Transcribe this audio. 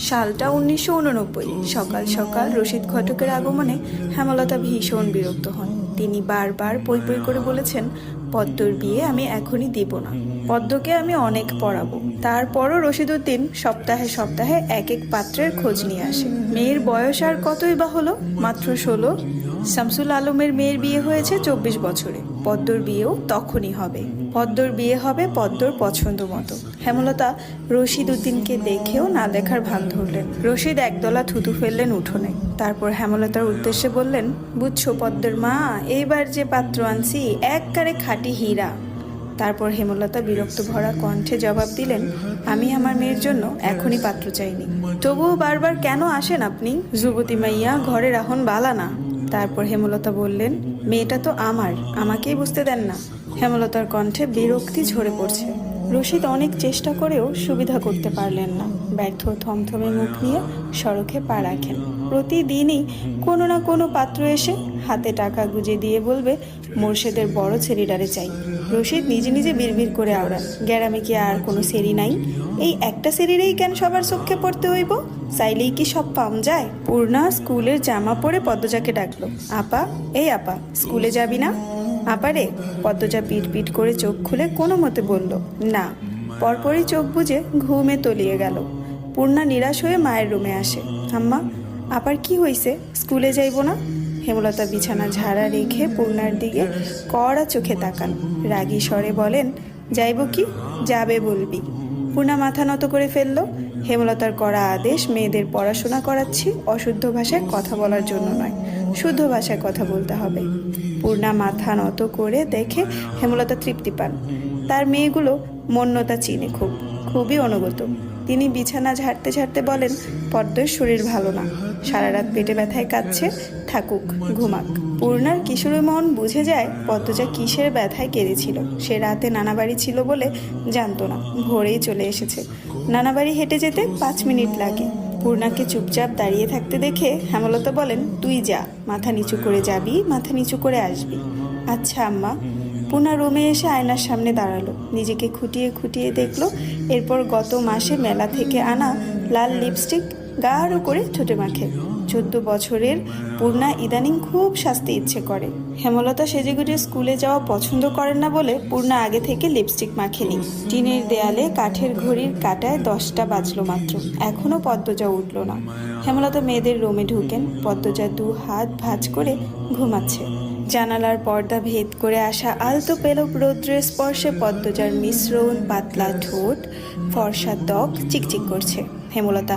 সালটা 1989। সকাল সকাল রশিদ ঘটকের আগমনে হেমলতা ভীষণ বিরক্ত হন। তিনি বারবার পই পই করে বলেছেন, পদ্মর বিয়ে আমি এখনই দিব না, পদ্মকে আমি অনেক পড়াবো। তারপরও রশিদউদ্দিন সপ্তাহে সপ্তাহে এক এক পাত্রের খোঁজ নিয়ে আসে। মেয়ের বয়স আর কতই বা হলো, মাত্র 16। শামসুল আলমের মেয়ের বিয়ে হয়েছে 24 বছরে, পদ্মর বিয়েও তখনই হবে। পদ্মর বিয়ে হবে পদ্মর পছন্দ মতো। হেমলতা রশিদউদ্দিনকে দেখেও না দেখার ভান ধরলেন। রশিদ একদলা থুতু ফেললেন উঠোনে। তারপর হেমলতার উদ্দেশ্যে বললেন, বুঝছো পদ্মের মা, এইবার যে পাত্র আনছি একবারে খাঁটি হীরা। তারপর হেমলতা বিরক্ত ভরা কণ্ঠে জবাব দিলেন, আমি আমার মেয়ের জন্য এখনই পাত্র চাইনি। তবুও বারবার কেন আসেন আপনি? যুবতী মাইয়া ঘরে রাহন বালা না। তারপর হেমলতা বললেন, মেয়েটা তো আমার, আমাকেই বুঝতে দেন না। হেমলতার কণ্ঠে বিরক্তি ঝরে পড়ছে। রশিদ অনেক চেষ্টা করেও সুবিধা করতে পারলেন না। ব্যর্থ থমথমে মুখ নিয়ে সড়কে পা রাখেন। প্রতিদিনই কোনো না কোনো পাত্র এসে হাতে টাকা গুজে দিয়ে বলবে, মোর্শেদের বড় ছেড়িডারে চাই। রশিদ নিজে নিজে বিড়বিড় করে আওড়ান, গ্যারামে কি আর কোনো সেরি নাই? এই একটা সেরিরেই কেন সবার চোখে পড়তে হইব? চাইলেই কি সব পাম যায়? পূর্ণা স্কুলের জামা পরে পদ্মজাকে ডাকলো, আপা, এই আপা, স্কুলে যাবি না? আপারে। পদ্মজা পিট পিট করে চোখ খুলে কোনো মতে বলল, না। পরপরই চোখ বুজে ঘুমে তলিয়ে গেল। পূর্ণা নিরাশ হয়ে মায়ের রুমে আসে। আম্মা, আপার কি হইছে, স্কুলে যাইব না? হেমলতা বিছানা ঝাড়া রেখে পূর্ণার দিকে কড়া চোখে তাকান। রাগী স্বরে বলেন, যাইব কি, যাবে বলবি। পূর্ণা মাথা নত করে ফেলল। হেমলতার করা আদেশ, মেয়েদের পড়াশোনা করাচ্ছি, অশুদ্ধ ভাষায় কথা বলার জন্য নয়, শুদ্ধ ভাষায় কথা বলতে হবে। পূর্ণা মাথা নত করে দেখে হেমলতা তৃপ্তি পান। তার মেয়েগুলো মন্যতা চিনে খুবই অনুগত। তিনি বিছানা ঝাড়তে ঝাড়তে বলেন, পদ্মের শরীর ভালো না, সারা রাত পেটে ব্যথায় কাঁদছে, থাকুক, ঘুমাক। পূর্ণার কিশোরী মন বুঝে যায় পদ্মজা কিসের ব্যথায় কেঁদেছিল। সে রাতে নানাবাড়ি ছিল বলে জানতো না, ভোরেই চলে এসেছে। নানাবাড়ি হেঁটে যেতে 5 মিনিট লাগে। পূর্ণাকে চুপচাপ দাঁড়িয়ে থাকতে দেখে হেমলতা বলেন, তুই যা, মাথা নিচু করে যাবি, মাথা নিচু করে আসবি। আচ্ছা আম্মা। পূর্ণা রুমে এসে আয়নার সামনে দাঁড়ালো, নিজেকে খুঁটিয়ে খুঁটিয়ে দেখলো। এরপর গত মাসে মেলা থেকে আনা লাল লিপস্টিক গাঢ় করে ঠোঁটে মাখে। 14 বছরের পূর্ণা ইদানিং খুব সাজতে ইচ্ছে করে। হেমলতা সেজেগুজে স্কুলে যাওয়া পছন্দ করেন না বলে পূর্ণা আগে থেকে লিপস্টিক মাখেনি। টিনের দেয়ালে কাঠের ঘড়ির কাঁটায় 10টা বাজলো মাত্র, এখনো পদ্মজা উঠল না। হেমলতা মেয়েদের রুমে ঢুকেন। পদ্মজা 2 হাত ভাঁজ করে ঘুমাচ্ছে। জানালার পর্দা ভেদ করে আসা আলতো পেলব রৌদ্রের স্পর্শে পদ্মজার মিশ্রণ, পাতলা ঠোঁট, ফর্সা ত্বক চিকচিক করছে। হেমলতা